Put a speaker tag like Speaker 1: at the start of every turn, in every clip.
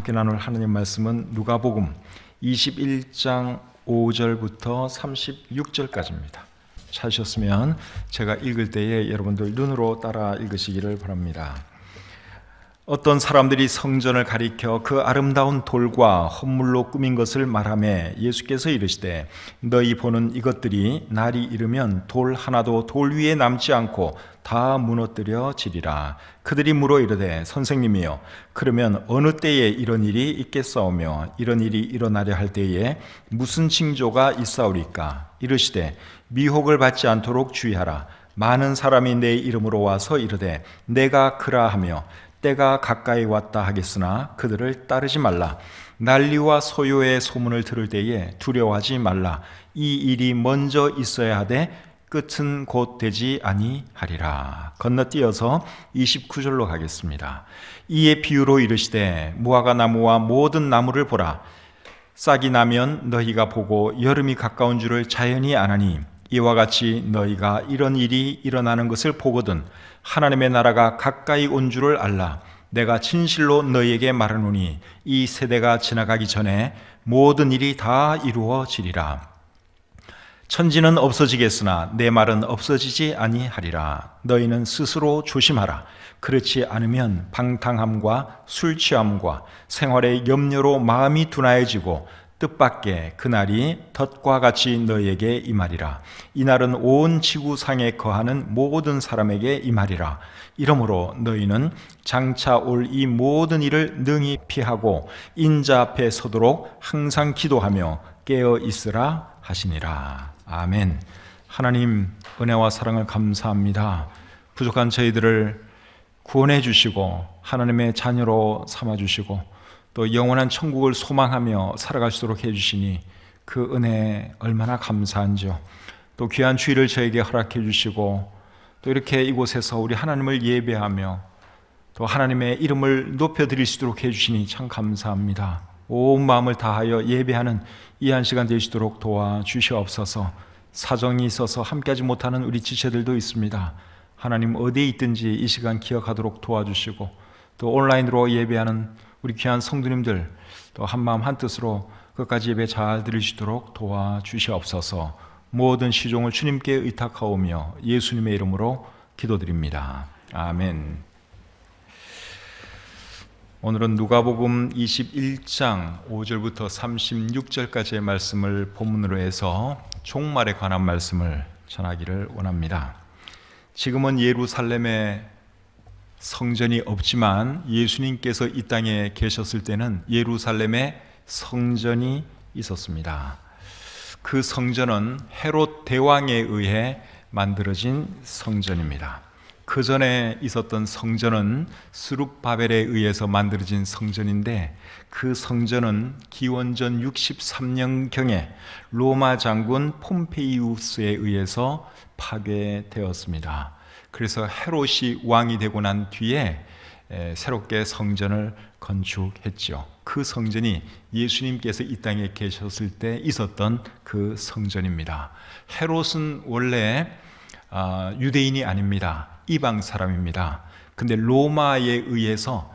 Speaker 1: 함께 나눌 하나님 말씀은 누가복음 21장 5절부터 36절까지입니다. 찾으셨으면 제가 읽을 때에 여러분들 눈으로 따라 읽으시기를 바랍니다. 어떤 사람들이 성전을 가리켜 그 아름다운 돌과 헌물로 꾸민 것을 말하며 예수께서 이르시되 너희 보는 이것들이 날이 이르면 돌 하나도 돌 위에 남지 않고 다 무너뜨려지리라. 그들이 물어 이르되 선생님이여 그러면 어느 때에 이런 일이 있겠사오며 이런 일이 일어나려 할 때에 무슨 징조가 있사오리까? 이르시되 미혹을 받지 않도록 주의하라. 많은 사람이 내 이름으로 와서 이르되 내가 그라 하며 때가 가까이 왔다 하겠으나 그들을 따르지 말라. 난리와 소요의 소문을 들을 때에 두려워하지 말라. 이 일이 먼저 있어야 하되 끝은 곧 되지 아니하리라. 건너뛰어서 29절로 가겠습니다. 이에 비유로 이르시되 무화과 나무와 모든 나무를 보라. 싹이 나면 너희가 보고 여름이 가까운 줄을 자연히 아나니 이와 같이 너희가 이런 일이 일어나는 것을 보거든 하나님의 나라가 가까이 온 줄을 알라. 내가 진실로 너희에게 말하노니 이 세대가 지나가기 전에 모든 일이 다 이루어지리라. 천지는 없어지겠으나 내 말은 없어지지 아니하리라. 너희는 스스로 조심하라. 그렇지 않으면 방탕함과 술 취함과 생활의 염려로 마음이 둔하여지고 뜻밖의 그날이 덫과 같이 너희에게 임하리라. 이날은 온 지구상에 거하는 모든 사람에게 임하리라. 이러므로 너희는 장차 올 이 모든 일을 능히 피하고 인자 앞에 서도록 항상 기도하며 깨어 있으라 하시니라. 아멘. 하나님 은혜와 사랑을 감사합니다. 부족한 저희들을 구원해 주시고 하나님의 자녀로 삼아 주시고 또 영원한 천국을 소망하며 살아갈 수 있도록 해주시니 그 은혜 얼마나 감사한지요. 또 귀한 주일을 저에게 허락해 주시고 또 이렇게 이곳에서 우리 하나님을 예배하며 또 하나님의 이름을 높여드릴 수 있도록 해주시니 참 감사합니다. 온 마음을 다하여 예배하는 이 한 시간 되시도록 도와주시옵소서. 사정이 있어서 함께하지 못하는 우리 지체들도 있습니다. 하나님 어디에 있든지 이 시간 기억하도록 도와주시고 또 온라인으로 예배하는 우리 귀한 성도님들 또 한마음 한뜻으로 끝까지 예배 잘 드리시도록 도와주시옵소서. 모든 시종을 주님께 의탁하오며 예수님의 이름으로 기도드립니다. 아멘. 오늘은 누가복음 21장 5절부터 36절까지의 말씀을 본문으로 해서 종말에 관한 말씀을 전하기를 원합니다. 지금은 예루살렘에 성전이 없지만 예수님께서 이 땅에 계셨을 때는 예루살렘에 성전이 있었습니다. 그 성전은 헤롯 대왕에 의해 만들어진 성전입니다. 그 전에 있었던 성전은 스룹바벨에 의해서 만들어진 성전인데 그 성전은 기원전 63년경에 로마 장군 폼페이우스에 의해서 파괴되었습니다. 그래서 헤롯이 왕이 되고 난 뒤에 새롭게 성전을 건축했죠. 그 성전이 예수님께서 이 땅에 계셨을 때 있었던 그 성전입니다. 헤롯은 원래 유대인이 아닙니다. 이방 사람입니다. 근데 로마에 의해서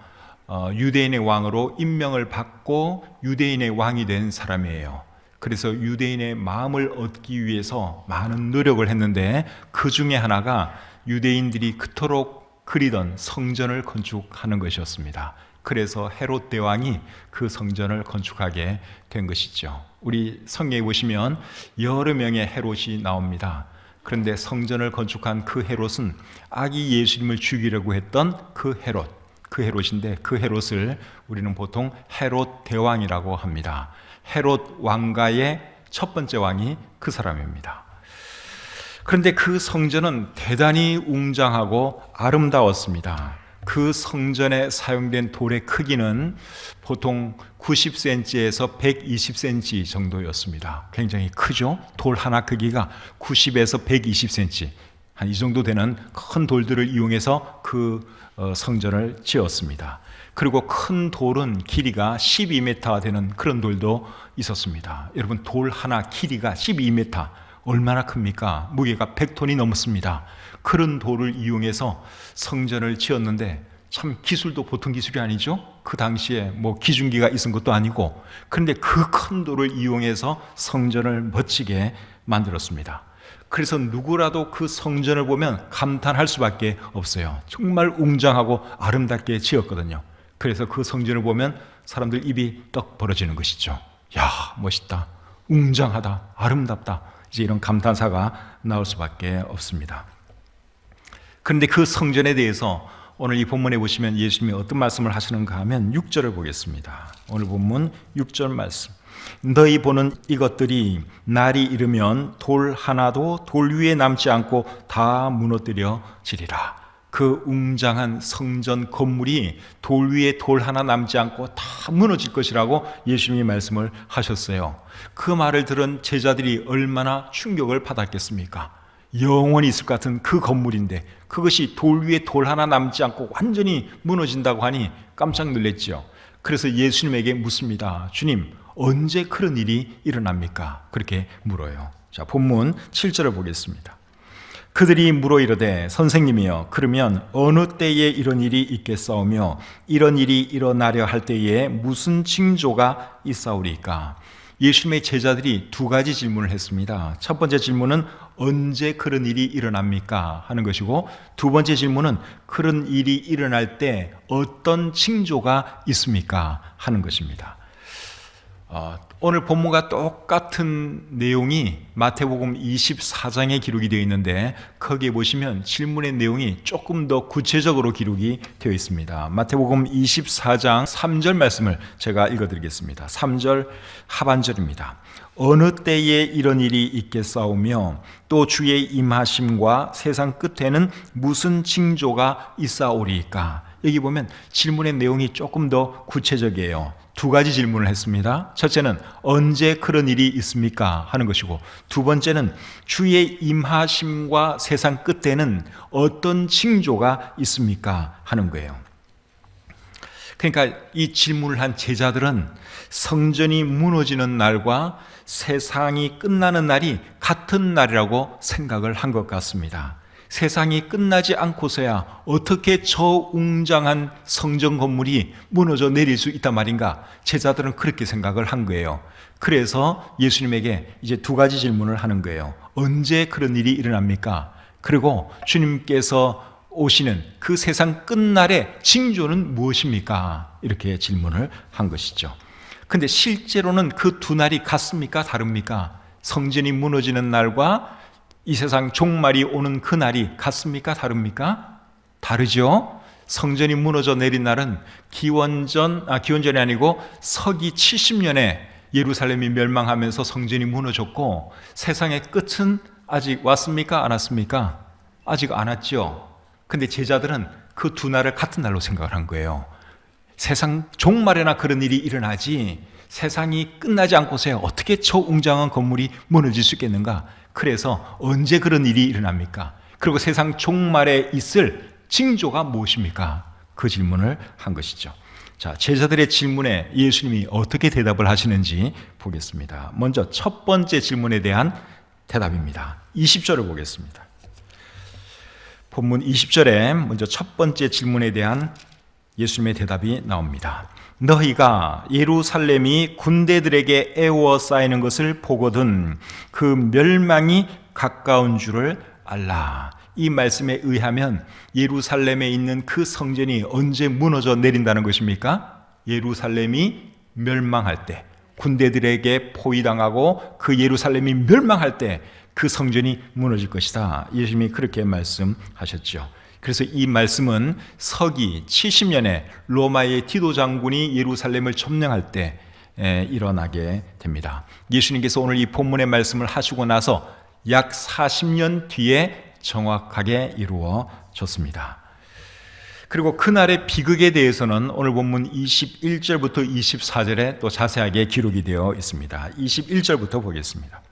Speaker 1: 유대인의 왕으로 임명을 받고 유대인의 왕이 된 사람이에요. 그래서 유대인의 마음을 얻기 위해서 많은 노력을 했는데 그 중에 하나가 유대인들이 그토록 그리던 성전을 건축하는 것이었습니다. 그래서 헤롯 대왕이 그 성전을 건축하게 된 것이죠. 우리 성경에 보시면 여러 명의 헤롯이 나옵니다. 그런데 성전을 건축한 그 헤롯은 아기 예수님을 죽이려고 했던 그 헤롯인데 그 헤롯을 우리는 보통 헤롯 대왕이라고 합니다. 헤롯 왕가의 첫 번째 왕이 그 사람입니다. 그런데 그 성전은 대단히 웅장하고 아름다웠습니다. 그 성전에 사용된 돌의 크기는 보통 90cm에서 120cm 정도였습니다. 굉장히 크죠? 돌 하나 크기가 90에서 120cm, 한 이 정도 되는 큰 돌들을 이용해서 그 성전을 지었습니다. 그리고 큰 돌은 길이가 12m 되는 그런 돌도 있었습니다. 여러분, 돌 하나 길이가 12m, 얼마나 큽니까? 무게가 100톤이 넘습니다. 그런 돌을 이용해서 성전을 지었는데 참 기술도 보통 기술이 아니죠. 그 당시에 뭐 기중기가 있은 것도 아니고, 그런데 그 큰 돌을 이용해서 성전을 멋지게 만들었습니다. 그래서 누구라도 그 성전을 보면 감탄할 수밖에 없어요. 정말 웅장하고 아름답게 지었거든요. 그래서 그 성전을 보면 사람들 입이 떡 벌어지는 것이죠. 야, 멋있다, 웅장하다, 아름답다, 이제 이런 감탄사가 나올 수밖에 없습니다. 그런데 그 성전에 대해서 오늘 이 본문에 보시면 예수님이 어떤 말씀을 하시는가 하면 6절을 보겠습니다. 오늘 본문 6절 말씀. 너희 보는 이것들이 날이 이르면 돌 하나도 돌 위에 남지 않고 다 무너뜨려지리라. 그 웅장한 성전 건물이 돌 위에 돌 하나 남지 않고 다 무너질 것이라고 예수님이 말씀을 하셨어요. 그 말을 들은 제자들이 얼마나 충격을 받았겠습니까? 영원히 있을 것 같은 그 건물인데 그것이 돌 위에 돌 하나 남지 않고 완전히 무너진다고 하니 깜짝 놀랐죠. 그래서 예수님에게 묻습니다. 주님, 언제 그런 일이 일어납니까? 그렇게 물어요. 자, 본문 7절을 보겠습니다. 그들이 물어 이르되 선생님이여, 그러면 어느 때에 이런 일이 있겠사오며 이런 일이 일어나려 할 때에 무슨 징조가 있사오리까? 예수님의 제자들이 두 가지 질문을 했습니다. 첫 번째 질문은 언제 그런 일이 일어납니까? 하는 것이고, 두 번째 질문은 그런 일이 일어날 때 어떤 징조가 있습니까? 하는 것입니다. 오늘 본문과 똑같은 내용이 마태복음 24장에 기록이 되어 있는데 거기에 보시면 질문의 내용이 조금 더 구체적으로 기록이 되어 있습니다. 마태복음 24장 3절 말씀을 제가 읽어드리겠습니다. 3절 하반절입니다. 어느 때에 이런 일이 있겠사오며 또 주의 임하심과 세상 끝에는 무슨 징조가 있사오리까? 여기 보면 질문의 내용이 조금 더 구체적이에요. 두 가지 질문을 했습니다. 첫째는 언제 그런 일이 있습니까? 하는 것이고, 두 번째는 주의 임하심과 세상 끝에는 어떤 징조가 있습니까? 하는 거예요. 그러니까 이 질문을 한 제자들은 성전이 무너지는 날과 세상이 끝나는 날이 같은 날이라고 생각을 한 것 같습니다. 세상이 끝나지 않고서야 어떻게 저 웅장한 성전 건물이 무너져 내릴 수 있단 말인가? 제자들은 그렇게 생각을 한 거예요. 그래서 예수님에게 이제 두 가지 질문을 하는 거예요. 언제 그런 일이 일어납니까? 그리고 주님께서 오시는 그 세상 끝날의 징조는 무엇입니까? 이렇게 질문을 한 것이죠. 근데 실제로는 그 두 날이 같습니까? 다릅니까? 성전이 무너지는 날과 이 세상 종말이 오는 그 날이 같습니까? 다릅니까? 다르죠? 성전이 무너져 내린 날은 기원전이 아니고 서기 70년에 예루살렘이 멸망하면서 성전이 무너졌고, 세상의 끝은 아직 왔습니까? 안 왔습니까? 아직 안 왔죠. 근데 제자들은 그 두 날을 같은 날로 생각을 한 거예요. 세상 종말에나 그런 일이 일어나지 세상이 끝나지 않고서야 어떻게 저 웅장한 건물이 무너질 수 있겠는가? 그래서 언제 그런 일이 일어납니까? 그리고 세상 종말에 있을 징조가 무엇입니까? 그 질문을 한 것이죠. 자, 제자들의 질문에 예수님이 어떻게 대답을 하시는지 보겠습니다. 먼저 첫 번째 질문에 대한 대답입니다. 20절을 보겠습니다. 본문 20절에 먼저 첫 번째 질문에 대한 예수님의 대답이 나옵니다. 너희가 예루살렘이 군대들에게 애워싸이는 것을 보거든 그 멸망이 가까운 줄을 알라. 이 말씀에 의하면 예루살렘에 있는 그 성전이 언제 무너져 내린다는 것입니까? 예루살렘이 멸망할 때, 군대들에게 포위당하고 그 예루살렘이 멸망할 때 그 성전이 무너질 것이다. 예수님이 그렇게 말씀하셨죠. 그래서 이 말씀은 서기 70년에 로마의 디도 장군이 예루살렘을 점령할 때 일어나게 됩니다. 예수님께서 오늘 이 본문의 말씀을 하시고 나서 약 40년 뒤에 정확하게 이루어졌습니다. 그리고 그날의 비극에 대해서는 오늘 본문 21절부터 24절에 또 자세하게 기록이 되어 있습니다. 21절부터 보겠습니다.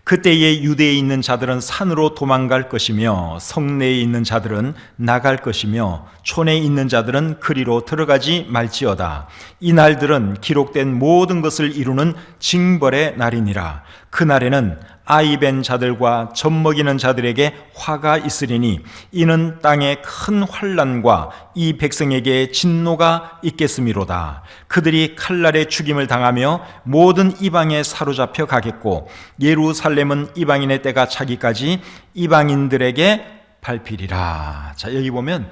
Speaker 1: 그때에 유대에 있는 자들은 산으로 도망갈 것이며 성내에 있는 자들은 나갈 것이며 촌에 있는 자들은 그리로 들어가지 말지어다. 이 날들은 기록된 모든 것을 이루는 징벌의 날이니라. 그날에는 아이 벤 자들과 젖먹이는 자들에게 화가 있으리니 이는 땅에 큰 환난과 이 백성에게 진노가 있겠음이로다. 그들이 칼날에 죽임을 당하며 모든 이방에 사로잡혀 가겠고 예루살렘은 이방인의 때가 차기까지 이방인들에게 밟히리라. 자, 여기 보면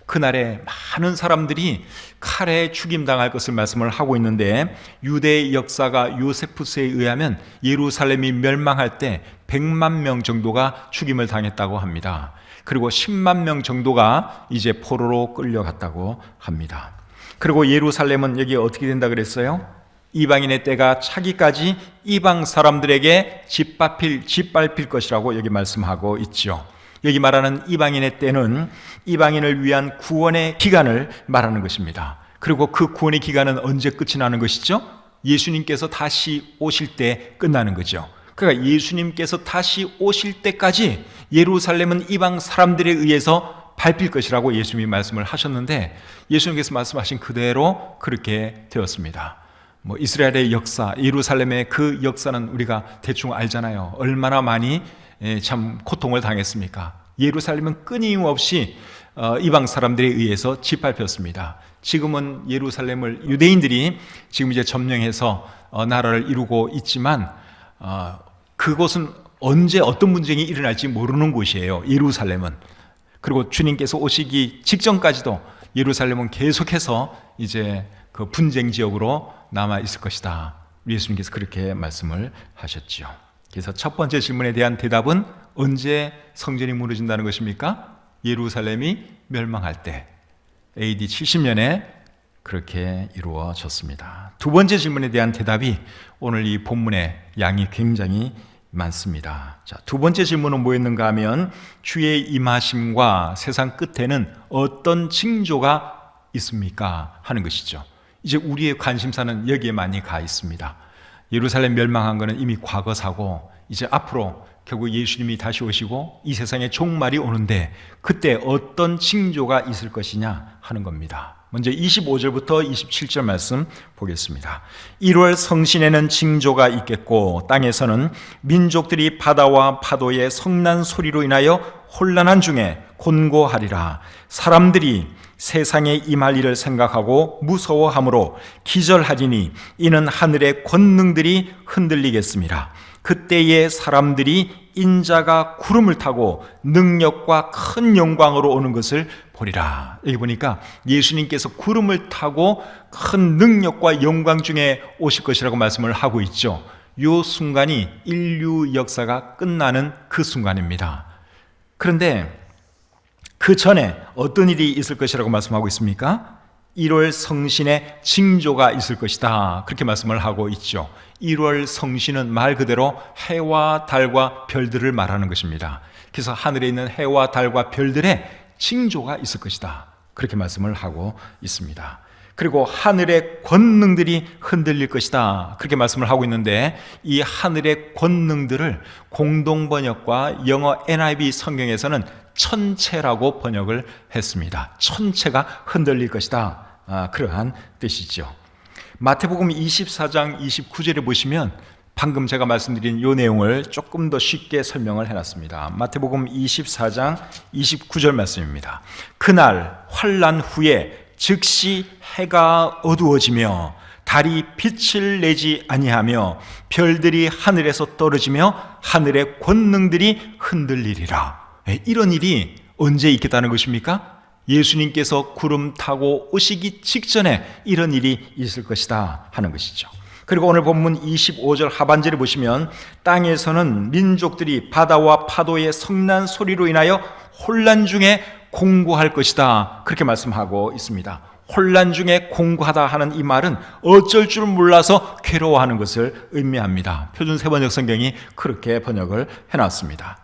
Speaker 1: 그날에 많은 사람들이 칼에 죽임당할 것을 말씀을 하고 있는데, 유대의 역사가 요세푸스에 의하면 예루살렘이 멸망할 때 100만 명 정도가 죽임을 당했다고 합니다. 그리고 10만 명 정도가 이제 포로로 끌려갔다고 합니다. 그리고 예루살렘은 여기 어떻게 된다 그랬어요? 이방인의 때가 차기까지 이방 사람들에게 짓밟힐 것이라고 여기 말씀하고 있죠. 여기 말하는 이방인의 때는 이방인을 위한 구원의 기간을 말하는 것입니다. 그리고 그 구원의 기간은 언제 끝이 나는 것이죠? 예수님께서 다시 오실 때 끝나는 거죠. 그러니까 예수님께서 다시 오실 때까지 예루살렘은 이방 사람들에 의해서 밟힐 것이라고 예수님이 말씀을 하셨는데, 예수님께서 말씀하신 그대로 그렇게 되었습니다. 이스라엘의 역사, 예루살렘의 그 역사는 우리가 대충 알잖아요. 얼마나 많이 참 고통을 당했습니까? 예루살렘은 끊임없이 이방 사람들에 의해서 짓밟혔습니다. 지금은 예루살렘을 유대인들이 지금 이제 점령해서 나라를 이루고 있지만, 그곳은 언제 어떤 분쟁이 일어날지 모르는 곳이에요, 예루살렘은. 그리고 주님께서 오시기 직전까지도 예루살렘은 계속해서 이제 그 분쟁 지역으로 남아 있을 것이다. 예수님께서 그렇게 말씀을 하셨죠. 그래서 첫 번째 질문에 대한 대답은 언제 성전이 무너진다는 것입니까? 예루살렘이 멸망할 때, AD 70년에 그렇게 이루어졌습니다. 두 번째 질문에 대한 대답이 오늘 이 본문의 양이 굉장히 많습니다. 자, 두 번째 질문은 뭐였는가 하면, 주의 임하심과 세상 끝에는 어떤 징조가 있습니까? 하는 것이죠. 이제 우리의 관심사는 여기에 많이 가 있습니다. 예루살렘 멸망한 것은 이미 과거사고, 이제 앞으로 결국 예수님이 다시 오시고 이 세상에 종말이 오는데 그때 어떤 징조가 있을 것이냐 하는 겁니다. 먼저 25절부터 27절 말씀 보겠습니다. 1월 성신에는 징조가 있겠고 땅에서는 민족들이 바다와 파도의 성난 소리로 인하여 혼란한 중에 곤고하리라. 사람들이 세상에 임할 일을 생각하고 무서워함으로 기절하리니 이는 하늘의 권능들이 흔들리겠습니다. 그때에 사람들이 인자가 구름을 타고 능력과 큰 영광으로 오는 것을 보리라. 여기 보니까 예수님께서 구름을 타고 큰 능력과 영광 중에 오실 것이라고 말씀을 하고 있죠. 이 순간이 인류 역사가 끝나는 그 순간입니다. 그런데 그 전에 어떤 일이 있을 것이라고 말씀하고 있습니까? 1월 성신의 징조가 있을 것이다, 그렇게 말씀을 하고 있죠. 1월 성신은 말 그대로 해와 달과 별들을 말하는 것입니다. 그래서 하늘에 있는 해와 달과 별들의 징조가 있을 것이다, 그렇게 말씀을 하고 있습니다. 그리고 하늘의 권능들이 흔들릴 것이다, 그렇게 말씀을 하고 있는데, 이 하늘의 권능들을 공동번역과 영어 NIV 성경에서는 천체라고 번역을 했습니다. 천체가 흔들릴 것이다, 그러한 뜻이죠. 마태복음 24장 29절에 보시면 방금 제가 말씀드린 이 내용을 조금 더 쉽게 설명을 해놨습니다. 마태복음 24장 29절 말씀입니다. 그날 환난 후에 즉시 해가 어두워지며 달이 빛을 내지 아니하며 별들이 하늘에서 떨어지며 하늘의 권능들이 흔들리리라. 이런 일이 언제 있겠다는 것입니까? 예수님께서 구름 타고 오시기 직전에 이런 일이 있을 것이다 하는 것이죠. 그리고 오늘 본문 25절 하반절에 보시면 땅에서는 민족들이 바다와 파도의 성난 소리로 인하여 혼란 중에 공고할 것이다, 그렇게 말씀하고 있습니다. 혼란 중에 공고하다 하는 이 말은 어쩔 줄 몰라서 괴로워하는 것을 의미합니다. 표준 세번역 성경이 그렇게 번역을 해놨습니다.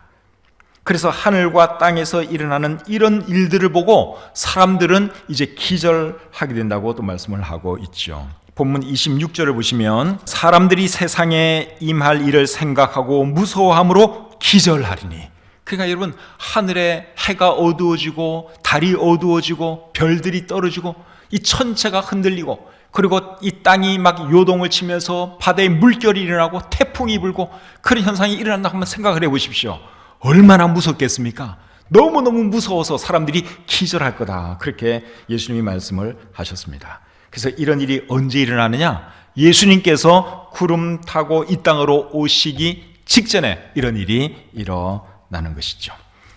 Speaker 1: 그래서 하늘과 땅에서 일어나는 이런 일들을 보고 사람들은 이제 기절하게 된다고 또 말씀을 하고 있죠. 본문 26절을 보시면 사람들이 세상에 임할 일을 생각하고 무서워함으로 기절하리니, 그러니까 여러분, 하늘에 해가 어두워지고 달이 어두워지고 별들이 떨어지고 이 천체가 흔들리고 그리고 이 땅이 막 요동을 치면서 바다에 물결이 일어나고 태풍이 불고 그런 현상이 일어난다고 한번 생각을 해보십시오. 얼마나 무섭겠습니까? 너무너무 무서워서 사람들이 기절할 거다. 그렇게 예수님이 말씀을 하셨습니다. 그래서 이런 일이 언제 일어나느냐? 예수님께서 구름 타고 이 땅으로 오시기 직전에 이런 일이 일어나는 것이죠.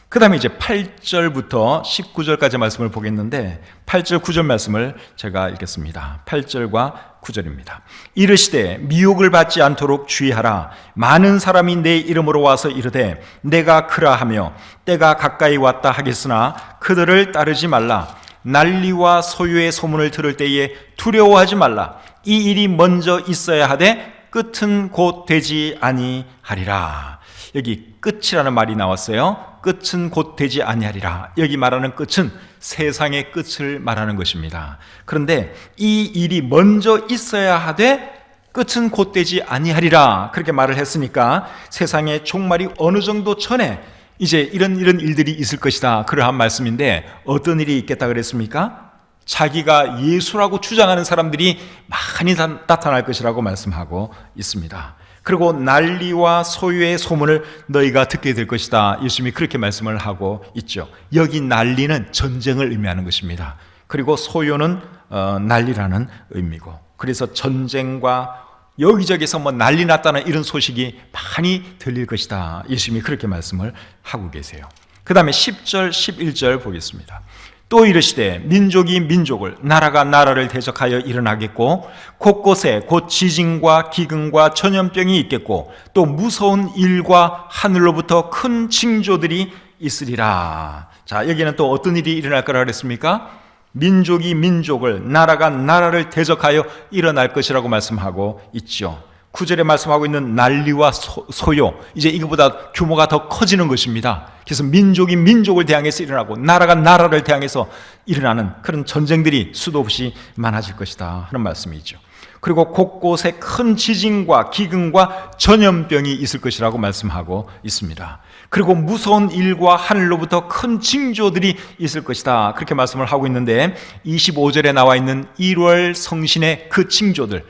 Speaker 1: 그 다음에 이제 8절부터 19절까지 말씀을 보겠는데 8절 9절 말씀을 제가 읽겠습니다. 8절과 9절입니다. 이르시되 미혹을 받지 않도록 주의하라. 많은 사람이 내 이름으로 와서 이르되 내가 그라 하며 때가 가까이 왔다 하겠으나 그들을 따르지 말라. 난리와 소유의 소문을 들을 때에 두려워하지 말라. 이 일이 먼저 있어야 하되 끝은 곧 되지 아니하리라. 여기 끝이라는 말이 나왔어요. 끝은 곧 되지 아니하리라. 여기 말하는 끝은 세상의 끝을 말하는 것입니다. 그런데 이 일이 먼저 있어야 하되 끝은 곧 되지 아니하리라. 그렇게 말을 했으니까 세상의 종말이 어느 정도 전에 이제 이런 일들이 있을 것이다. 그러한 말씀인데 어떤 일이 있겠다 그랬습니까? 자기가 예수라고 주장하는 사람들이 많이 나타날 것이라고 말씀하고 있습니다. 그리고 난리와 소유의 소문을 너희가 듣게 될 것이다. 예수님이 그렇게 말씀을 하고 있죠. 여기 난리는 전쟁을 의미하는 것입니다. 그리고 소유는 난리라는 의미고, 그래서 전쟁과 여기저기서 뭐 난리 났다는 이런 소식이 많이 들릴 것이다. 예수님이 그렇게 말씀을 하고 계세요. 그 다음에 10절 11절 보겠습니다. 또 이르시되 민족이 민족을, 나라가 나라를 대적하여 일어나겠고 곳곳에 곧 지진과 기근과 전염병이 있겠고 또 무서운 일과 하늘로부터 큰 징조들이 있으리라. 자, 여기는 또 어떤 일이 일어날 거라 그랬습니까? 민족이 민족을, 나라가 나라를 대적하여 일어날 것이라고 말씀하고 있죠. 9절에 말씀하고 있는 난리와 소요, 이제 이거보다 규모가 더 커지는 것입니다. 그래서 민족이 민족을 대항해서 일어나고 나라가 나라를 대항해서 일어나는 그런 전쟁들이 수도 없이 많아질 것이다 하는 말씀이죠. 그리고 곳곳에 큰 지진과 기근과 전염병이 있을 것이라고 말씀하고 있습니다. 그리고 무서운 일과 하늘로부터 큰 징조들이 있을 것이다 그렇게 말씀을 하고 있는데 25절에 나와 있는 1월 성신의 그 징조들,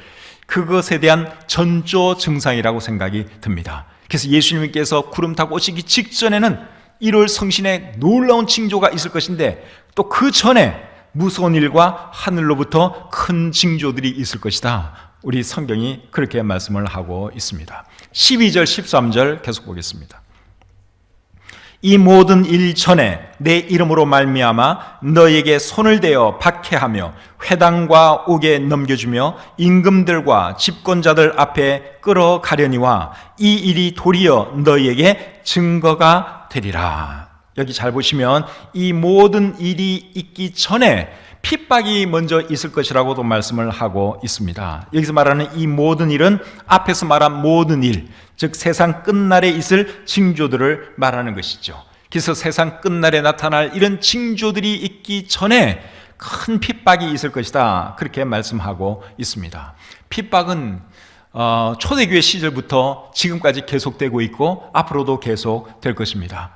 Speaker 1: 그것에 대한 전조 증상이라고 생각이 듭니다. 그래서 예수님께서 구름 타고 오시기 직전에는 1월 성신의 놀라운 징조가 있을 것인데 또 그 전에 무서운 일과 하늘로부터 큰 징조들이 있을 것이다. 우리 성경이 그렇게 말씀을 하고 있습니다. 12절 13절 계속 보겠습니다. 이 모든 일 전에 내 이름으로 말미암아 너에게 손을 대어 박해하며 회당과 옥에 넘겨주며 임금들과 집권자들 앞에 끌어가려니와 이 일이 도리어 너에게 증거가 되리라. 여기 잘 보시면 이 모든 일이 있기 전에 핍박이 먼저 있을 것이라고도 말씀을 하고 있습니다. 여기서 말하는 이 모든 일은 앞에서 말한 모든 일, 즉 세상 끝날에 있을 징조들을 말하는 것이죠. 그래서 세상 끝날에 나타날 이런 징조들이 있기 전에 큰 핍박이 있을 것이다 그렇게 말씀하고 있습니다. 핍박은 초대교회 시절부터 지금까지 계속되고 있고 앞으로도 계속될 것입니다.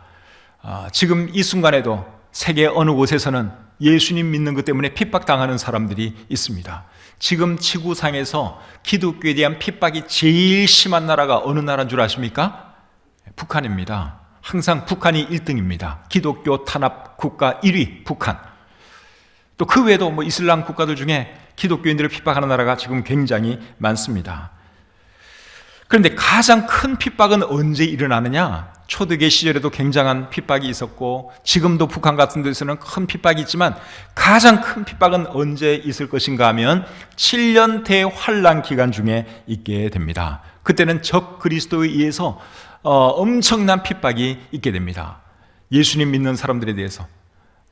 Speaker 1: 지금 이 순간에도 세계 어느 곳에서는 예수님 믿는 것 때문에 핍박당하는 사람들이 있습니다. 지금 지구상에서 기독교에 대한 핍박이 제일 심한 나라가 어느 나라인 줄 아십니까? 북한입니다. 항상 북한이 1등입니다. 기독교 탄압 국가 1위 북한. 또 그 외에도 뭐 이슬람 국가들 중에 기독교인들을 핍박하는 나라가 지금 굉장히 많습니다. 그런데 가장 큰 핍박은 언제 일어나느냐? 초대교회 시절에도 굉장한 핍박이 있었고 지금도 북한 같은 데서는 큰 핍박이 있지만 가장 큰 핍박은 언제 있을 것인가 하면 7년 대환란 기간 중에 있게 됩니다. 그때는 적 그리스도에 의해서 엄청난 핍박이 있게 됩니다. 예수님 믿는 사람들에 대해서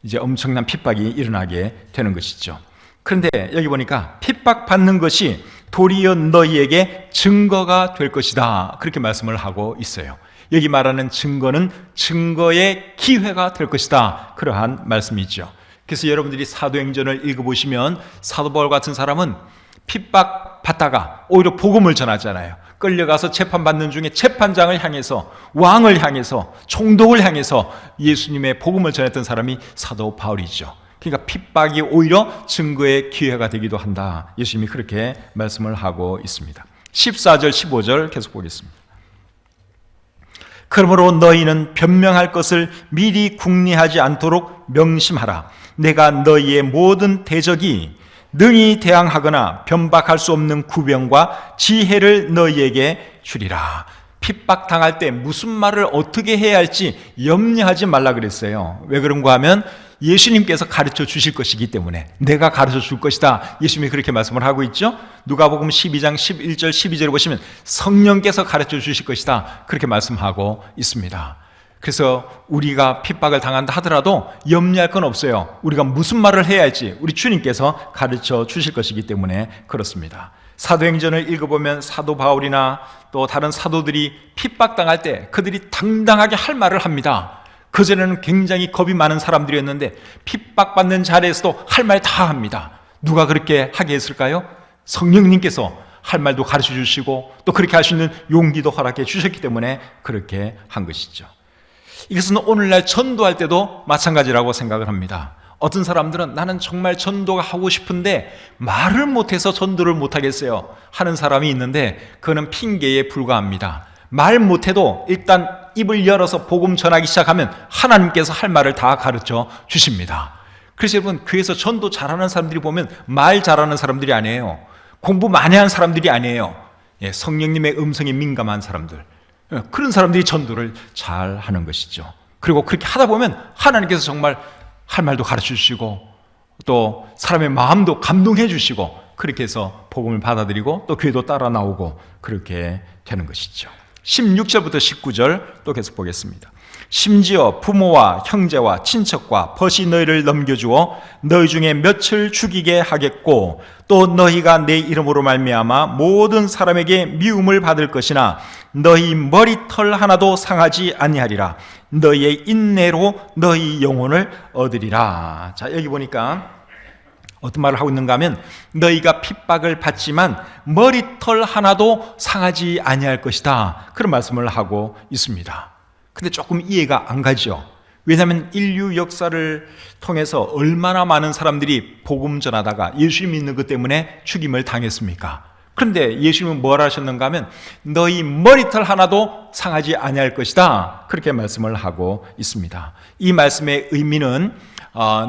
Speaker 1: 이제 엄청난 핍박이 일어나게 되는 것이죠. 그런데 여기 보니까 핍박받는 것이 도리어 너희에게 증거가 될 것이다 그렇게 말씀을 하고 있어요. 여기 말하는 증거는 증거의 기회가 될 것이다 그러한 말씀이죠. 그래서 여러분들이 사도행전을 읽어보시면 사도 바울 같은 사람은 핍박받다가 오히려 복음을 전하잖아요. 끌려가서 재판받는 중에 재판장을 향해서, 왕을 향해서, 총독을 향해서 예수님의 복음을 전했던 사람이 사도 바울이죠. 그러니까 핍박이 오히려 증거의 기회가 되기도 한다. 예수님이 그렇게 말씀을 하고 있습니다. 14절 15절 계속 보겠습니다. 그러므로 너희는 변명할 것을 미리 궁리하지 않도록 명심하라. 내가 너희의 모든 대적이 능히 대항하거나 변박할 수 없는 구병과 지혜를 너희에게 주리라. 핍박당할 때 무슨 말을 어떻게 해야 할지 염려하지 말라 그랬어요. 왜 그런가 하면 예수님께서 가르쳐 주실 것이기 때문에, 내가 가르쳐 줄 것이다. 예수님이 그렇게 말씀을 하고 있죠. 누가복음 12장 11절 12절을 보시면 성령께서 가르쳐 주실 것이다. 그렇게 말씀하고 있습니다. 그래서 우리가 핍박을 당한다 하더라도 염려할 건 없어요. 우리가 무슨 말을 해야 할지 우리 주님께서 가르쳐 주실 것이기 때문에 그렇습니다. 사도행전을 읽어보면 사도 바울이나 또 다른 사도들이 핍박당할 때 그들이 당당하게 할 말을 합니다. 그전에는 굉장히 겁이 많은 사람들이었는데 핍박받는 자리에서도 할 말 다 합니다. 누가 그렇게 하게 했을까요? 성령님께서 할 말도 가르쳐 주시고 또 그렇게 할 수 있는 용기도 허락해 주셨기 때문에 그렇게 한 것이죠. 이것은 오늘날 전도할 때도 마찬가지라고 생각을 합니다. 어떤 사람들은 나는 정말 전도가 하고 싶은데 말을 못해서 전도를 못하겠어요 하는 사람이 있는데 그거는 핑계에 불과합니다. 말 못해도 일단 입을 열어서 복음 전하기 시작하면 하나님께서 할 말을 다 가르쳐 주십니다. 그래서 여러분, 교회에서 전도 잘하는 사람들이 보면 말 잘하는 사람들이 아니에요. 공부 많이 한 사람들이 아니에요. 성령님의 음성에 민감한 사람들, 그런 사람들이 전도를 잘 하는 것이죠. 그리고 그렇게 하다 보면 하나님께서 정말 할 말도 가르쳐 주시고 또 사람의 마음도 감동해 주시고 그렇게 해서 복음을 받아들이고 또 교회도 따라 나오고 그렇게 되는 것이죠. 16절부터 19절 또 계속 보겠습니다. 심지어 부모와 형제와 친척과 벗이 너희를 넘겨주어 너희 중에 몇을 죽이게 하겠고 또 너희가 내 이름으로 말미암아 모든 사람에게 미움을 받을 것이나 너희 머리털 하나도 상하지 아니하리라. 너희의 인내로 너희 영혼을 얻으리라. 자, 여기 보니까 어떤 말을 하고 있는가 하면 너희가 핍박을 받지만 머리털 하나도 상하지 아니할 것이다. 그런 말씀을 하고 있습니다. 근데 조금 이해가 안 가죠. 왜냐하면 인류 역사를 통해서 얼마나 많은 사람들이 복음 전하다가 예수 믿는 것 때문에 죽임을 당했습니까? 그런데 예수님은 뭘 하셨는가 하면 너희 머리털 하나도 상하지 아니할 것이다. 그렇게 말씀을 하고 있습니다. 이 말씀의 의미는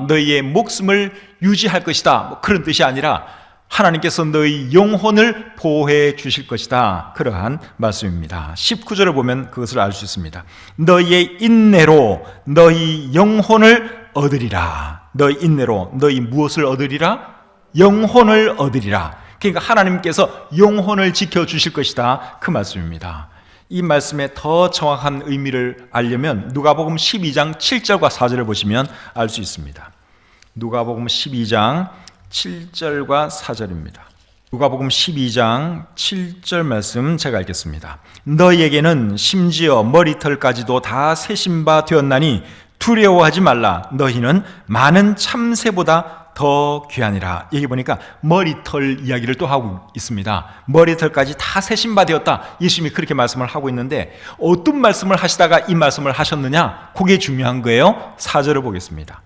Speaker 1: 너희의 목숨을 유지할 것이다, 그런 뜻이 아니라 하나님께서 너희 영혼을 보호해 주실 것이다, 그러한 말씀입니다. 19절을 보면 그것을 알 수 있습니다. 너희의 인내로 너희 영혼을 얻으리라. 너희 인내로 너희 무엇을 얻으리라? 영혼을 얻으리라. 그러니까 하나님께서 영혼을 지켜주실 것이다, 그 말씀입니다. 이 말씀의 더 정확한 의미를 알려면 누가복음 12장 7절과 4절을 보시면 알 수 있습니다. 누가복음 12장 7절과 4절입니다. 누가복음 12장 7절 말씀 제가 읽겠습니다. 너희에게는 심지어 머리털까지도 다 세신 바 되었나니 두려워하지 말라. 너희는 많은 참새보다 더 귀하니라. 여기 보니까 머리털 이야기를 또 하고 있습니다. 머리털까지 다 세신 바 되었다. 예수님이 그렇게 말씀을 하고 있는데 어떤 말씀을 하시다가 이 말씀을 하셨느냐? 그게 중요한 거예요. 4절을 보겠습니다.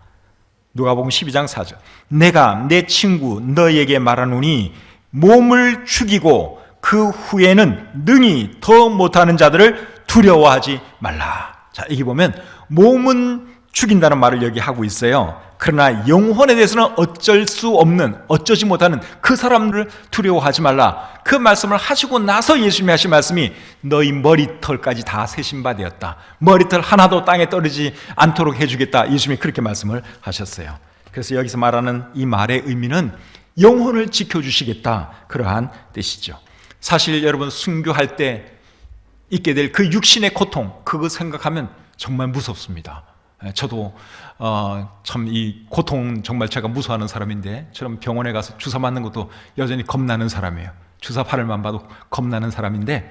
Speaker 1: 누가복음 12장 4절. 내가 내 친구 너희에게 말하노니 몸을 죽이고 그 후에는 능히 더 못하는 자들을 두려워하지 말라. 자, 여기 보면 몸은 죽인다는 말을 여기 하고 있어요. 그러나 영혼에 대해서는 어쩔 수 없는, 어쩌지 못하는 그 사람들을 두려워하지 말라. 그 말씀을 하시고 나서 예수님이 하신 말씀이 너희 머리털까지 다 세신 바 되었다. 머리털 하나도 땅에 떨어지지 않도록 해주겠다. 예수님이 그렇게 말씀을 하셨어요. 그래서 여기서 말하는 이 말의 의미는 영혼을 지켜주시겠다, 그러한 뜻이죠. 사실 여러분, 순교할 때 있게 될 그 육신의 고통, 그거 생각하면 정말 무섭습니다. 저도 참 이 고통 정말 제가 무서워하는 사람인데, 저는 병원에 가서 주사 맞는 것도 여전히 겁나는 사람이에요. 주사 바늘만 봐도 겁나는 사람인데,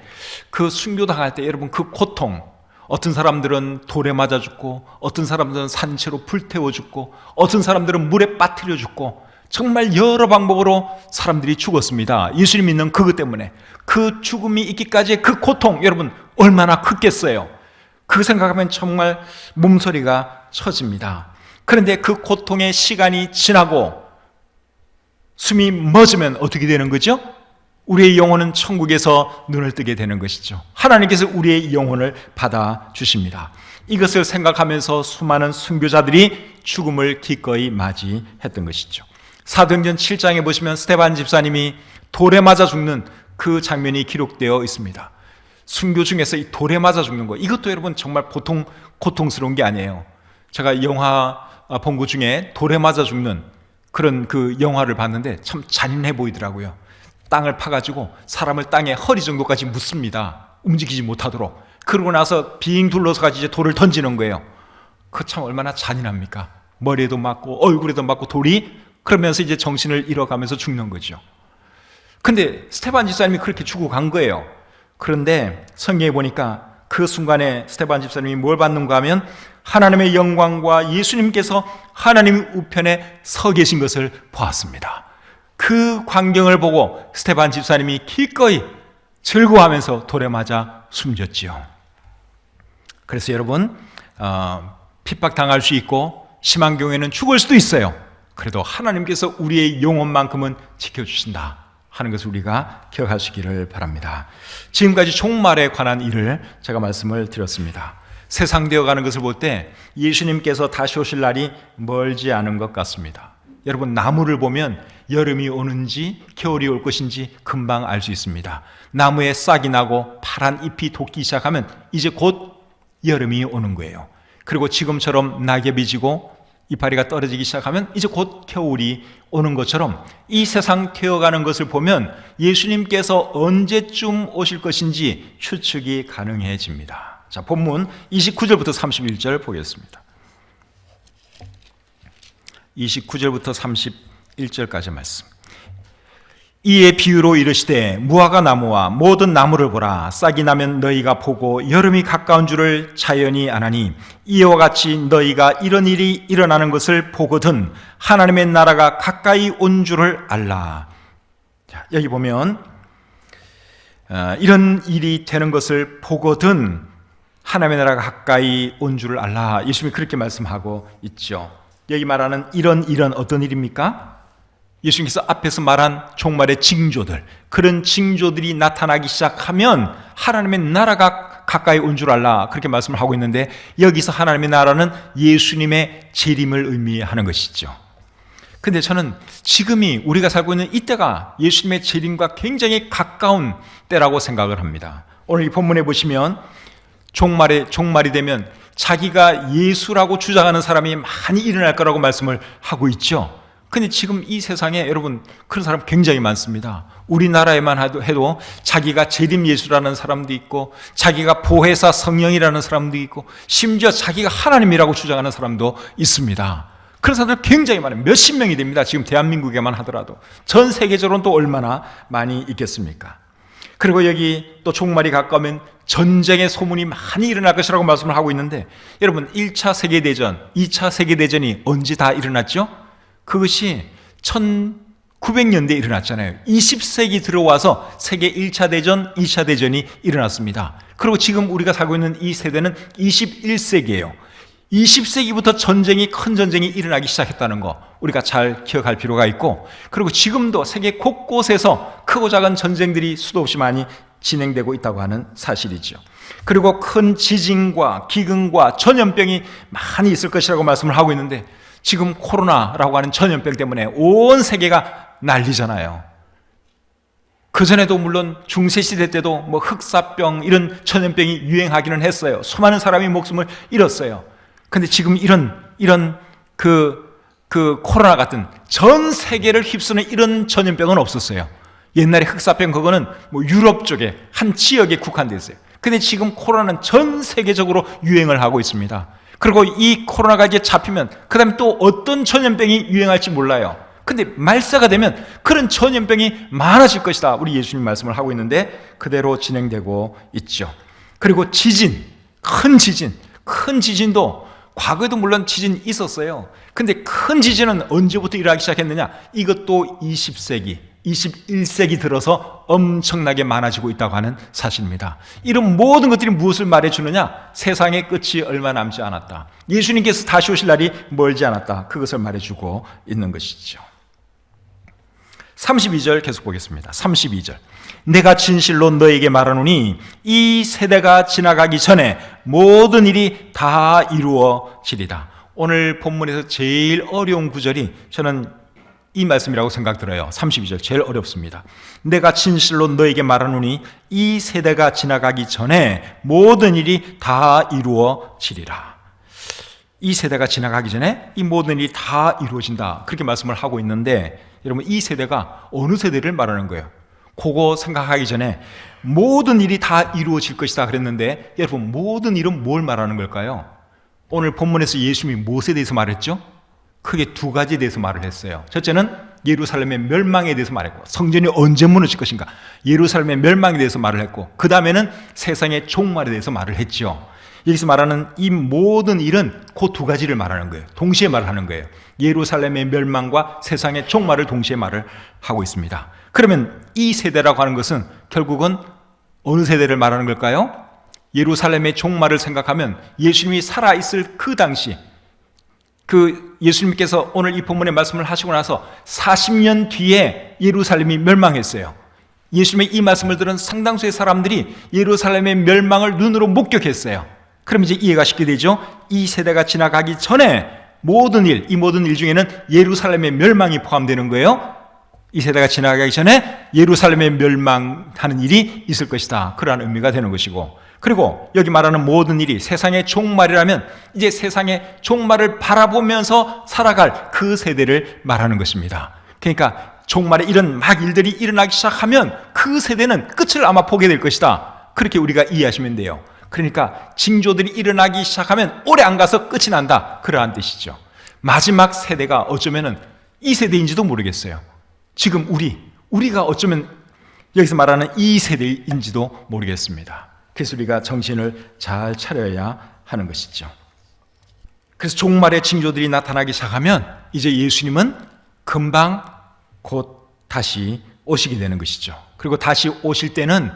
Speaker 1: 그 순교당할 때 여러분 그 고통, 어떤 사람들은 돌에 맞아 죽고, 어떤 사람들은 산채로 불태워 죽고, 어떤 사람들은 물에 빠뜨려 죽고, 정말 여러 방법으로 사람들이 죽었습니다. 예수님 믿는 그것 때문에. 그 죽음이 있기까지의 그 고통, 여러분 얼마나 크겠어요. 그 생각하면 정말 몸소리가 쳐집니다. 그런데 그 고통의 시간이 지나고 숨이 멎으면 어떻게 되는 거죠? 우리의 영혼은 천국에서 눈을 뜨게 되는 것이죠. 하나님께서 우리의 영혼을 받아주십니다. 이것을 생각하면서 수많은 순교자들이 죽음을 기꺼이 맞이했던 것이죠. 사도행전 7장에 보시면 스데반 집사님이 돌에 맞아 죽는 그 장면이 기록되어 있습니다. 순교 중에서 이 돌에 맞아 죽는 거, 이것도 여러분 정말 보통 고통스러운 게 아니에요. 제가 영화 본 것 중에 돌에 맞아 죽는 그런 그 영화를 봤는데 참 잔인해 보이더라고요. 땅을 파가지고 사람을 땅에 허리 정도까지 묻습니다. 움직이지 못하도록. 그러고 나서 빙 둘러서가지고 이제 돌을 던지는 거예요. 그 참 얼마나 잔인합니까? 머리에도 맞고 얼굴에도 맞고 돌이, 그러면서 이제 정신을 잃어가면서 죽는 거죠. 근데 스데반 집사님이 그렇게 죽어간 거예요. 그런데 성경에 보니까 그 순간에 스데반 집사님이 뭘 받는가 하면 하나님의 영광과 예수님께서 하나님 우편에 서 계신 것을 보았습니다. 그 광경을 보고 스데반 집사님이 기꺼이 즐거워하면서 돌에 맞아 숨졌지요. 그래서 여러분, 핍박당할 수 있고 심한 경우에는 죽을 수도 있어요. 그래도 하나님께서 우리의 영혼만큼은 지켜주신다 하는 것을 우리가 기억하시기를 바랍니다. 지금까지 종말에 관한 일을 제가 말씀을 드렸습니다. 세상 되어가는 것을 볼 때 예수님께서 다시 오실 날이 멀지 않은 것 같습니다. 여러분, 나무를 보면 여름이 오는지 겨울이 올 것인지 금방 알 수 있습니다. 나무에 싹이 나고 파란 잎이 돋기 시작하면 이제 곧 여름이 오는 거예요. 그리고 지금처럼 낙엽이 지고 이파리가 떨어지기 시작하면 이제 곧 겨울이 오는 것처럼 이 세상 되어가는 것을 보면 예수님께서 언제쯤 오실 것인지 추측이 가능해집니다. 자, 본문 29절부터 31절 보겠습니다. 29절부터 31절까지 말씀. 이에 비유로 이르시되 무화과 나무와 모든 나무를 보라. 싹이 나면 너희가 보고 여름이 가까운 줄을 자연히 아나니 이와 같이 너희가 이런 일이 일어나는 것을 보거든 하나님의 나라가 가까이 온 줄을 알라. 자, 여기 보면 이런 일이 되는 것을 보거든 하나님의 나라가 가까이 온 줄을 알라. 예수님이 그렇게 말씀하고 있죠. 여기 말하는 이런 일은 어떤 일입니까? 예수님께서 앞에서 말한 종말의 징조들, 그런 징조들이 나타나기 시작하면 하나님의 나라가 가까이 온 줄 알라, 그렇게 말씀을 하고 있는데, 여기서 하나님의 나라는 예수님의 재림을 의미하는 것이죠. 근데 저는 지금이 우리가 살고 있는 이때가 예수님의 재림과 굉장히 가까운 때라고 생각을 합니다. 오늘 이 본문에 보시면 종말이 되면 자기가 예수라고 주장하는 사람이 많이 일어날 거라고 말씀을 하고 있죠. 근데 지금 이 세상에 여러분 그런 사람 굉장히 많습니다. 우리나라에만 해도 자기가 재림 예수라는 사람도 있고, 자기가 보혜사 성령이라는 사람도 있고, 심지어 자기가 하나님이라고 주장하는 사람도 있습니다. 그런 사람들 굉장히 많아요. 몇십 명이 됩니다. 지금 대한민국에만 하더라도. 전 세계적으로는 또 얼마나 많이 있겠습니까? 그리고 여기 또 종말이 가까우면 전쟁의 소문이 많이 일어날 것이라고 말씀을 하고 있는데, 여러분 1차 세계대전, 2차 세계대전이 언제 다 일어났죠? 그것이 1900년대에 일어났잖아요. 20세기 들어와서 세계 1차 대전, 2차 대전이 일어났습니다. 그리고 지금 우리가 살고 있는 이 세대는 21세기예요. 20세기부터 큰 전쟁이 일어나기 시작했다는 거 우리가 잘 기억할 필요가 있고, 그리고 지금도 세계 곳곳에서 크고 작은 전쟁들이 수도 없이 많이 진행되고 있다고 하는 사실이죠. 그리고 큰 지진과 기근과 전염병이 많이 있을 것이라고 말씀을 하고 있는데, 지금 코로나라고 하는 전염병 때문에 온 세계가 난리잖아요. 그전에도 물론 중세시대 때도 뭐 흑사병 이런 전염병이 유행하기는 했어요. 수많은 사람이 목숨을 잃었어요. 근데 지금 이런 코로나 같은 전 세계를 휩쓰는 이런 전염병은 없었어요. 옛날에 흑사병 그거는 뭐 유럽 쪽에 한 지역에 국한되어 있어요. 근데 지금 코로나는 전 세계적으로 유행을 하고 있습니다. 그리고 이 코로나가 이제 잡히면 그 다음에 또 어떤 전염병이 유행할지 몰라요. 근데 말세가 되면 그런 전염병이 많아질 것이다, 우리 예수님 말씀을 하고 있는데 그대로 진행되고 있죠. 그리고 큰 지진도 과거에도 물론 지진이 있었어요. 근데 큰 지진은 언제부터 일어나기 시작했느냐? 이것도 20세기 21세기 들어서 엄청나게 많아지고 있다고 하는 사실입니다. 이런 모든 것들이 무엇을 말해주느냐? 세상의 끝이 얼마 남지 않았다. 예수님께서 다시 오실 날이 멀지 않았다. 그것을 말해주고 있는 것이죠. 32절 계속 보겠습니다. 32절. 내가 진실로 너에게 말하노니 이 세대가 지나가기 전에 모든 일이 다 이루어지리라. 오늘 본문에서 제일 어려운 구절이 저는 이 말씀이라고 생각 들어요. 32절 제일 어렵습니다. 내가 진실로 너에게 말하노니 이 세대가 지나가기 전에 모든 일이 다 이루어지리라. 이 세대가 지나가기 전에 이 모든 일이 다 이루어진다. 그렇게 말씀을 하고 있는데 여러분 이 세대가 어느 세대를 말하는 거예요? 그거 생각하기 전에 모든 일이 다 이루어질 것이다 그랬는데 여러분 모든 일은 뭘 말하는 걸까요? 오늘 본문에서 예수님이 무엇에 대해서 말했죠? 크게 두 가지에 대해서 말을 했어요. 첫째는 예루살렘의 멸망에 대해서 말했고 성전이 언제 무너질 것인가 예루살렘의 멸망에 대해서 말을 했고 그 다음에는 세상의 종말에 대해서 말을 했죠. 여기서 말하는 이 모든 일은 그 두 가지를 말하는 거예요. 동시에 말하는 거예요. 예루살렘의 멸망과 세상의 종말을 동시에 말을 하고 있습니다. 그러면 이 세대라고 하는 것은 결국은 어느 세대를 말하는 걸까요? 예루살렘의 종말을 생각하면 예수님이 살아있을 그 당시 예수님께서 오늘 이 본문의 말씀을 하시고 나서 40년 뒤에 예루살렘이 멸망했어요. 예수님의 이 말씀을 들은 상당수의 사람들이 예루살렘의 멸망을 눈으로 목격했어요. 그럼 이제 이해가 쉽게 되죠. 이 세대가 지나가기 전에 이 모든 일 중에는 예루살렘의 멸망이 포함되는 거예요. 이 세대가 지나가기 전에 예루살렘의 멸망하는 일이 있을 것이다. 그러한 의미가 되는 것이고 그리고 여기 말하는 모든 일이 세상의 종말이라면 이제 세상의 종말을 바라보면서 살아갈 그 세대를 말하는 것입니다. 그러니까 종말에 이런 막 일들이 일어나기 시작하면 그 세대는 끝을 아마 보게 될 것이다. 그렇게 우리가 이해하시면 돼요. 그러니까 징조들이 일어나기 시작하면 오래 안 가서 끝이 난다. 그러한 뜻이죠. 마지막 세대가 어쩌면은 이 세대인지도 모르겠어요. 지금 우리가 어쩌면 여기서 말하는 이 세대인지도 모르겠습니다. 그래서 우리가 정신을 잘 차려야 하는 것이죠. 그래서 종말의 징조들이 나타나기 시작하면 이제 예수님은 금방 곧 다시 오시게 되는 것이죠. 그리고 다시 오실 때는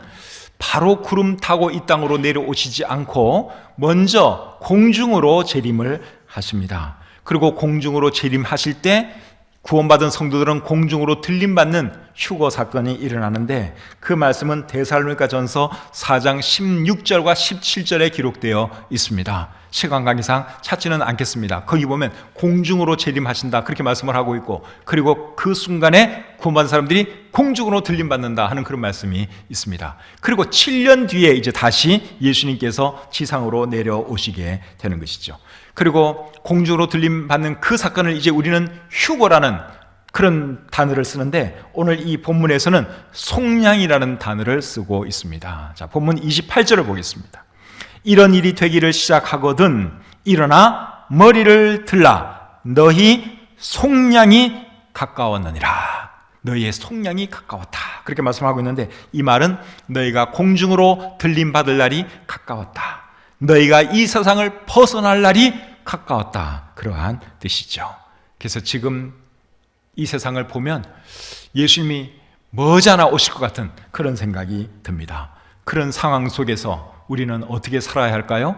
Speaker 1: 바로 구름 타고 이 땅으로 내려오시지 않고 먼저 공중으로 재림을 하십니다. 그리고 공중으로 재림하실 때 구원받은 성도들은 공중으로 들림받는 휴거 사건이 일어나는데 그 말씀은 데살로니가전서 4장 16절과 17절에 기록되어 있습니다. 시간 관계상 찾지는 않겠습니다. 거기 보면 공중으로 재림하신다 그렇게 말씀을 하고 있고 그리고 그 순간에 구원받은 사람들이 공중으로 들림받는다 하는 그런 말씀이 있습니다. 그리고 7년 뒤에 이제 다시 예수님께서 지상으로 내려오시게 되는 것이죠. 그리고 공중으로 들림받는 그 사건을 이제 우리는 휴거라는 그런 단어를 쓰는데 오늘 이 본문에서는 속량이라는 단어를 쓰고 있습니다. 자, 본문 28절을 보겠습니다. 이런 일이 되기를 시작하거든 일어나 머리를 들라 너희 속량이 가까웠느니라. 너희의 속량이 가까웠다. 그렇게 말씀하고 있는데 이 말은 너희가 공중으로 들림받을 날이 가까웠다. 너희가 이 세상을 벗어날 날이 가까웠다. 그러한 뜻이죠. 그래서 지금 이 세상을 보면 예수님이 머지않아 오실 것 같은 그런 생각이 듭니다. 그런 상황 속에서 우리는 어떻게 살아야 할까요?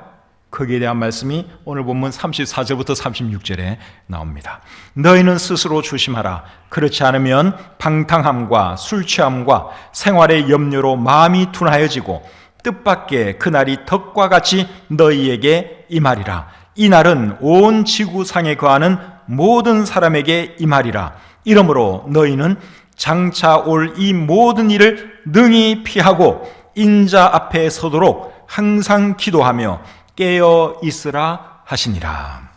Speaker 1: 거기에 대한 말씀이 오늘 본문 34절부터 36절에 나옵니다. 너희는 스스로 조심하라. 그렇지 않으면 방탕함과 술 취함과 생활의 염려로 마음이 둔하여지고 뜻밖의 그날이 덕과 같이 너희에게 임하리라. 이 날은 온 지구상에 거하는 모든 사람에게 임하리라. 이러므로 너희는 장차 올 이 모든 일을 능히 피하고 인자 앞에 서도록 항상 기도하며 깨어 있으라 하시니라.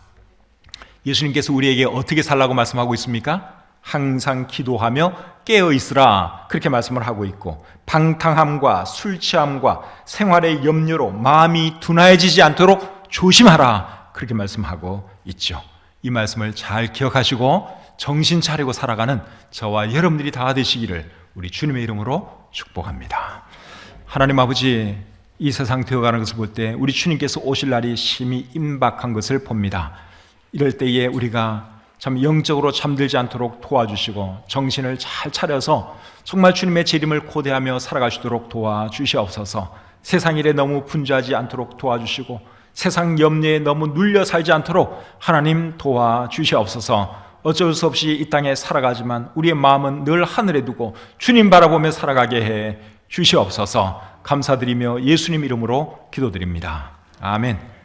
Speaker 1: 예수님께서 우리에게 어떻게 살라고 말씀하고 있습니까? 항상 기도하며 깨어 있으라 그렇게 말씀을 하고 있고 방탕함과 술 취함과 생활의 염려로 마음이 둔하여지지 않도록 조심하라 그렇게 말씀하고 있죠. 이 말씀을 잘 기억하시고 정신 차리고 살아가는 저와 여러분들이 다 되시기를 우리 주님의 이름으로 축복합니다. 하나님 아버지, 이 세상 되어가는 것을 볼 때 우리 주님께서 오실 날이 심히 임박한 것을 봅니다. 이럴 때에 우리가 참 영적으로 잠들지 않도록 도와주시고 정신을 잘 차려서 정말 주님의 재림을 고대하며 살아가시도록 도와주시옵소서. 세상 일에 너무 분주하지 않도록 도와주시고 세상 염려에 너무 눌려 살지 않도록 하나님 도와주시옵소서. 어쩔 수 없이 이 땅에 살아가지만 우리의 마음은 늘 하늘에 두고 주님 바라보며 살아가게 해 주시옵소서. 감사드리며 예수님 이름으로 기도드립니다. 아멘.